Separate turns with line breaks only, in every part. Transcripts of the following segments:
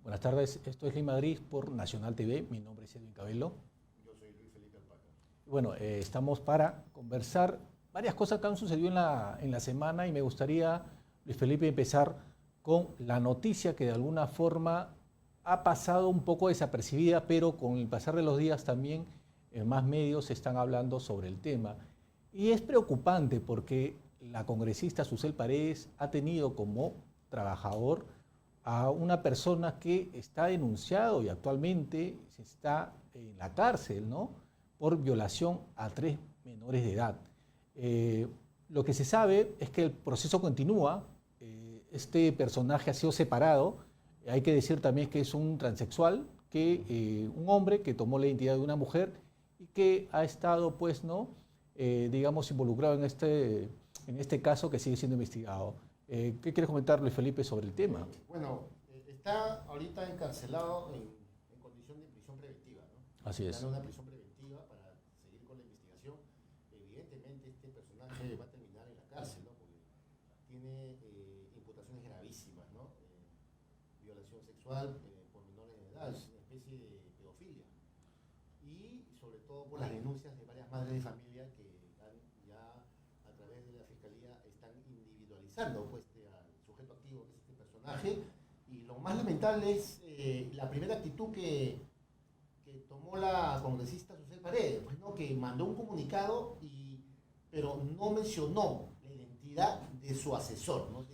Buenas tardes, esto es Lima Gris por Nacional TV. Mi nombre es Edwin Cabello.
Yo soy Luis Felipe Alpaca.
Bueno, estamos para conversar varias cosas que han sucedido en la semana y me gustaría, Luis Felipe, empezar con la noticia que de alguna forma ha pasado un poco desapercibida, pero con el pasar de los días también más medios están hablando sobre el tema. Y es preocupante porque la congresista Susel Paredes ha tenido como trabajador a una persona que está denunciado y actualmente está en la cárcel, ¿no?, por violación a 3 menores de edad. Lo que se sabe es que el proceso continúa. Este personaje ha sido separado. Hay que decir también que es un transexual, un hombre que tomó la identidad de una mujer y que ha estado, pues, ¿no?, digamos, involucrado en este caso que sigue siendo investigado. ¿Qué quieres comentar, Luis Felipe, sobre el tema?
Bueno, está ahorita encarcelado en condición de prisión preventiva, ¿no?
Así es.
Está en una prisión preventiva para seguir con la investigación. Evidentemente este personaje va a terminar en la cárcel, ¿no? Porque tiene imputaciones gravísimas, ¿no? Violación sexual por menores de edad, es una especie de pedofilia. Y sobre todo por las denuncias de varias madres de familia que ya a través de la fiscalía están individualizando, pues, al sujeto activo que es este personaje. Y lo más lamentable es la primera actitud que tomó la congresista Susel Paredes, pues, ¿no?, que mandó un comunicado, pero no mencionó la identidad de su asesor, ¿no?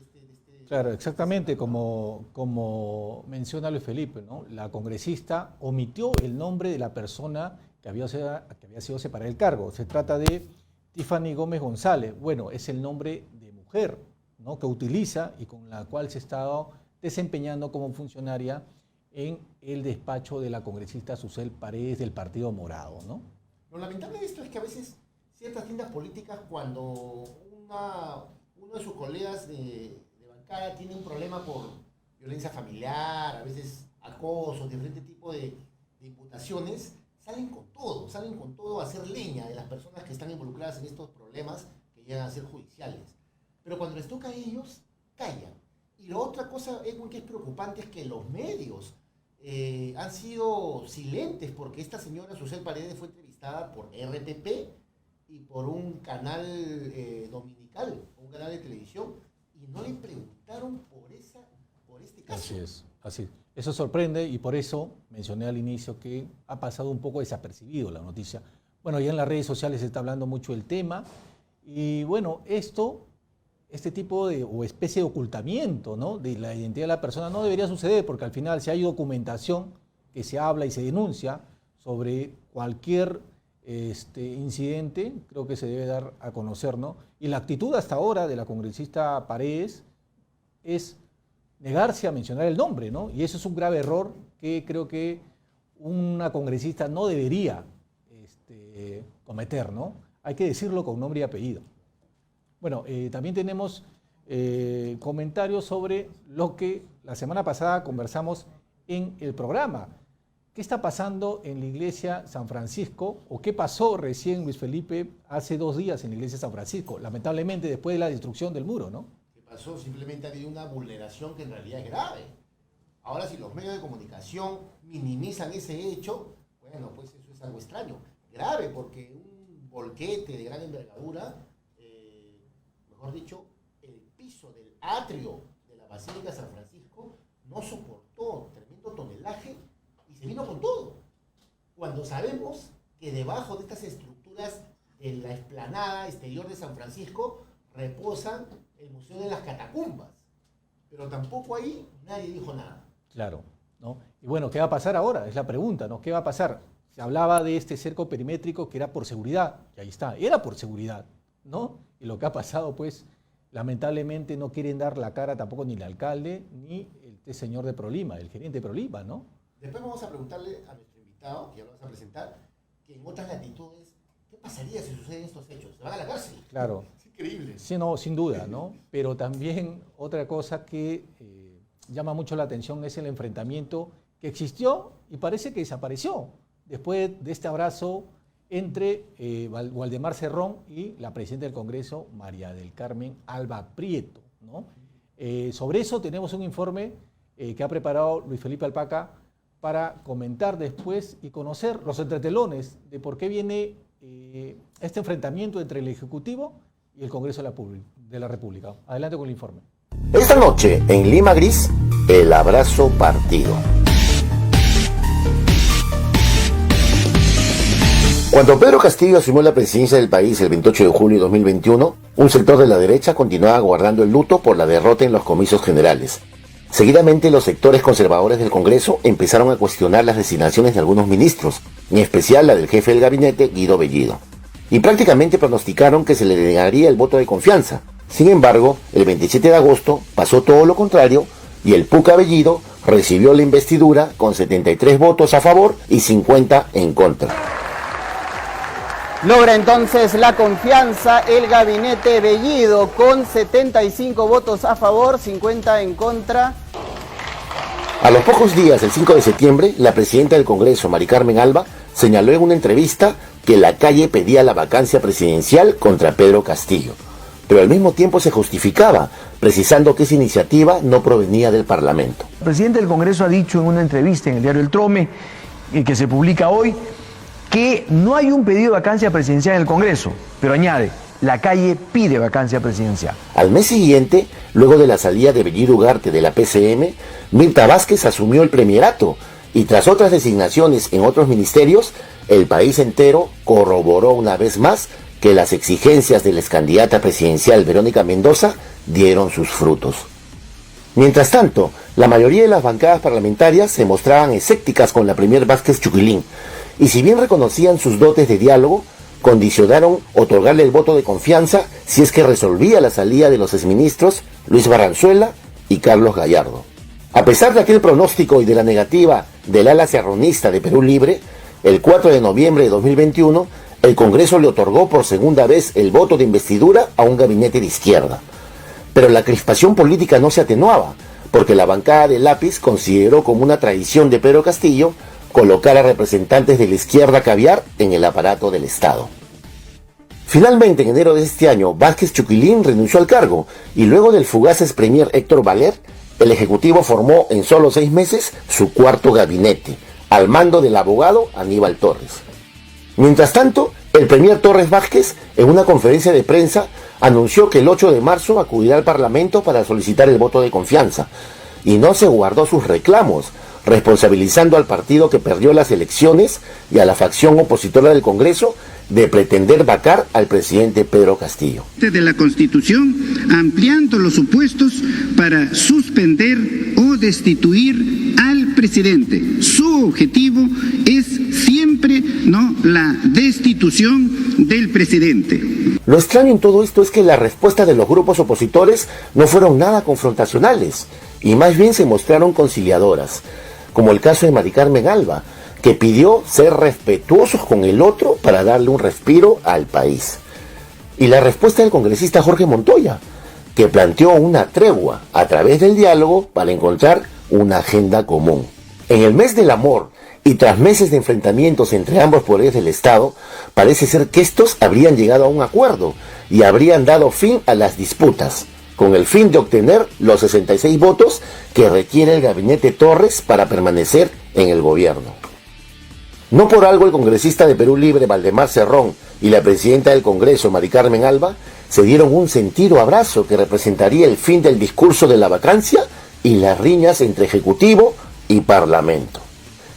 Claro, exactamente como menciona Luis Felipe, ¿no? La congresista omitió el nombre de la persona que había sido separada del cargo. Se trata de Tiffany Gómez González. Bueno, es el nombre de mujer, ¿no?, que utiliza y con la cual se ha estado desempeñando como funcionaria en el despacho de la congresista Susel Paredes del Partido Morado, ¿no?
Lo lamentable de esto es que a veces ciertas tiendas políticas, cuando uno de sus colegas de bancada tiene un problema por violencia familiar, a veces acoso, diferente tipo de imputaciones, salen con todo a hacer leña de las personas que están involucradas en estos problemas que llegan a ser judiciales. Pero cuando les toca a ellos, callan. Y la otra cosa, Edwin, que es preocupante es que los medios han sido silentes, porque esta señora Susel Paredes fue entrevistada por RTP y por un canal dominical, un canal de televisión, y no le preguntaron por este caso.
Así es, así. Eso sorprende y por eso mencioné al inicio que ha pasado un poco desapercibido la noticia. Bueno, ya en las redes sociales se está hablando mucho del tema y bueno, este tipo o especie de ocultamiento, ¿no?, de la identidad de la persona no debería suceder, porque al final, si hay documentación que se habla y se denuncia sobre cualquier incidente, creo que se debe dar a conocer, ¿no? Y la actitud hasta ahora de la congresista Paredes es negarse a mencionar el nombre, ¿no? Y eso es un grave error que creo que una congresista no debería cometer, ¿no? Hay que decirlo con nombre y apellido. Bueno, también tenemos comentarios sobre lo que la semana pasada conversamos en el programa. ¿Qué está pasando en la iglesia San Francisco? ¿O qué pasó recién, Luis Felipe, hace 2 días en la iglesia San Francisco? Lamentablemente después de la destrucción del muro, ¿no?
¿Qué pasó? Simplemente ha habido una vulneración que en realidad es grave. Ahora, si los medios de comunicación minimizan ese hecho, bueno, pues eso es algo extraño. Grave, porque un volquete de gran envergadura, mejor dicho, el piso del atrio de la Basílica San Francisco no soportó tremendo tonelaje y se vino con todo. Cuando sabemos que debajo de estas estructuras de la explanada exterior de San Francisco reposan el Museo de las Catacumbas, pero tampoco ahí nadie dijo nada.
Claro, ¿no? Y bueno, ¿qué va a pasar ahora? Es la pregunta, ¿no? ¿Qué va a pasar? Se hablaba de este cerco perimétrico que era por seguridad, y ahí está, era por seguridad, ¿no? Y lo que ha pasado, pues, lamentablemente no quieren dar la cara tampoco ni el alcalde ni este señor de Prolima, el gerente de Prolima, ¿no?
Después vamos a preguntarle a nuestro invitado, que ya lo vas a presentar, que en otras latitudes, ¿qué pasaría si suceden estos hechos? ¿Se van a la cárcel?
Claro.
Es increíble.
Sí, no, sin duda, ¿no? Pero también otra cosa que llama mucho la atención es el enfrentamiento que existió y parece que desapareció después de este abrazo entre Waldemar Cerrón y la presidenta del Congreso, María del Carmen Alba Prieto, ¿no? Sobre eso tenemos un informe que ha preparado Luis Felipe Alpaca para comentar después y conocer los entretelones de por qué viene este enfrentamiento entre el Ejecutivo y el Congreso de la República. Adelante con el informe.
Esta noche, en Lima Gris, el abrazo partido. Cuando Pedro Castillo asumió la presidencia del país el 28 de julio de 2021, un sector de la derecha continuaba guardando el luto por la derrota en los comicios generales. Seguidamente, los sectores conservadores del Congreso empezaron a cuestionar las designaciones de algunos ministros, en especial la del jefe del gabinete, Guido Bellido. Y prácticamente pronosticaron que se le negaría el voto de confianza. Sin embargo, el 27 de agosto pasó todo lo contrario y el Puca Bellido recibió la investidura con 73 votos a favor y 50 en contra.
Logra entonces la confianza el gabinete Bellido con 75 votos a favor, 50 en contra.
A los pocos días, el 5 de septiembre, la presidenta del Congreso, Mari Carmen Alba, señaló en una entrevista que la calle pedía la vacancia presidencial contra Pedro Castillo, pero al mismo tiempo se justificaba, precisando que esa iniciativa no provenía del Parlamento.
El presidente del Congreso ha dicho en una entrevista en el diario El Trome, que se publica hoy, que no hay un pedido de vacancia presidencial en el Congreso, pero añade, la calle pide vacancia presidencial.
Al mes siguiente, luego de la salida de Bellido Ugarte de la PCM, Mirta Vázquez asumió el premierato y tras otras designaciones en otros ministerios, el país entero corroboró una vez más que las exigencias de la excandidata presidencial Verónica Mendoza dieron sus frutos. Mientras tanto, la mayoría de las bancadas parlamentarias se mostraban escépticas con la premier Vázquez Chuquilín, y si bien reconocían sus dotes de diálogo, condicionaron otorgarle el voto de confianza si es que resolvía la salida de los exministros Luis Barranzuela y Carlos Gallardo. A pesar de aquel pronóstico y de la negativa del ala serronista de Perú Libre, el 4 de noviembre de 2021, el Congreso le otorgó por segunda vez el voto de investidura a un gabinete de izquierda. Pero la crispación política no se atenuaba, porque la bancada de Lápiz consideró como una traición de Pedro Castillo colocar a representantes de la izquierda caviar en el aparato del Estado. Finalmente, en enero de este año, Vázquez Chuquilín renunció al cargo y luego del fugaz expremier Héctor Valer, el Ejecutivo formó en solo 6 meses su cuarto gabinete, al mando del abogado Aníbal Torres. Mientras tanto, el premier Torres Vázquez, en una conferencia de prensa, anunció que el 8 de marzo acudirá al Parlamento para solicitar el voto de confianza, y no se guardó sus reclamos, responsabilizando al partido que perdió las elecciones y a la facción opositora del Congreso de pretender vacar al presidente Pedro Castillo.
De la Constitución, ampliando los supuestos para suspender o destituir al presidente. Su objetivo es siempre la destitución del presidente.
Lo extraño en todo esto es que la respuesta de los grupos opositores no fueron nada confrontacionales y más bien se mostraron conciliadoras, como el caso de Mari Carmen Alba, que pidió ser respetuosos con el otro para darle un respiro al país. Y la respuesta del congresista Jorge Montoya, que planteó una tregua a través del diálogo para encontrar una agenda común. En el mes del amor y tras meses de enfrentamientos entre ambos poderes del Estado, parece ser que estos habrían llegado a un acuerdo y habrían dado fin a las disputas, con el fin de obtener los 66 votos que requiere el gabinete Torres para permanecer en el gobierno. No por algo el congresista de Perú Libre, Valdemar Cerrón, y la presidenta del Congreso, Mari Carmen Alba, se dieron un sentido abrazo que representaría el fin del discurso de la vacancia y las riñas entre Ejecutivo y Parlamento.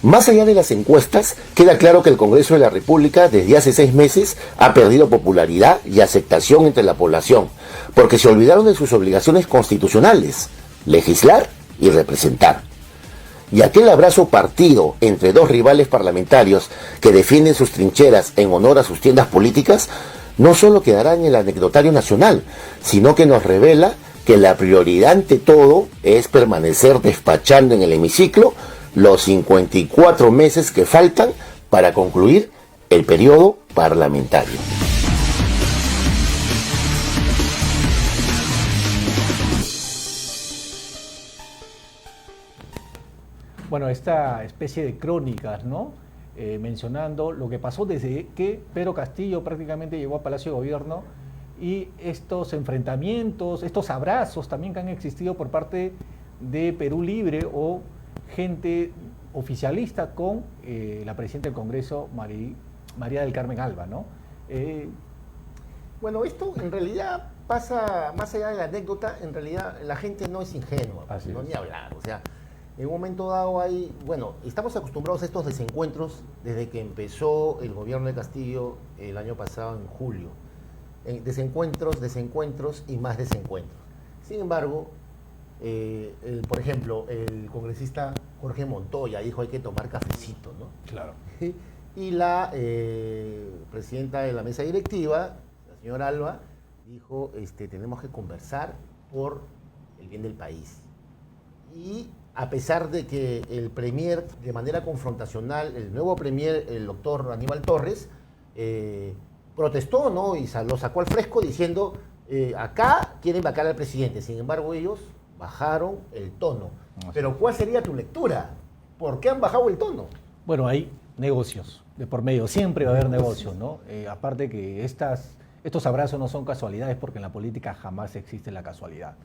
Más allá de las encuestas, queda claro que el Congreso de la República desde hace 6 meses ha perdido popularidad y aceptación entre la población, porque se olvidaron de sus obligaciones constitucionales, legislar y representar. Y aquel abrazo partido entre dos rivales parlamentarios que defienden sus trincheras en honor a sus tiendas políticas, no solo quedará en el anecdotario nacional, sino que nos revela que la prioridad ante todo es permanecer despachando en el hemiciclo los 54 meses que faltan para concluir el periodo parlamentario.
Bueno, esta especie de crónicas, ¿no? Mencionando lo que pasó desde que Pedro Castillo prácticamente llegó a Palacio de Gobierno y estos enfrentamientos, estos abrazos también que han existido por parte de Perú Libre o gente oficialista con la presidenta del Congreso, María del Carmen Alba, ¿no?
Bueno, esto en realidad pasa, más allá de la anécdota, en realidad la gente no es ingenua,
Así
no
es.
ni hablar. O sea, en un momento dado hay, bueno, estamos acostumbrados a estos desencuentros desde que empezó el gobierno de Castillo el año pasado, en julio. Desencuentros, desencuentros y más desencuentros. Sin embargo, por ejemplo, el congresista Jorge Montoya dijo hay que tomar cafecito, ¿no?
Claro.
Y la presidenta de la mesa directiva, la señora Alba, dijo, tenemos que conversar por el bien del país. Y a pesar de que el premier, de manera confrontacional, el nuevo premier, el doctor Aníbal Torres, protestó, ¿no? Y lo sacó al fresco diciendo, acá quieren vacar al presidente. Sin embargo, ellos bajaron el tono. Pero ¿cuál sería tu lectura? ¿Por qué han bajado el tono?
Bueno, hay negocios de por medio, siempre va a haber negocios, ¿no? Aparte que estos abrazos no son casualidades porque en la política jamás existe la casualidad.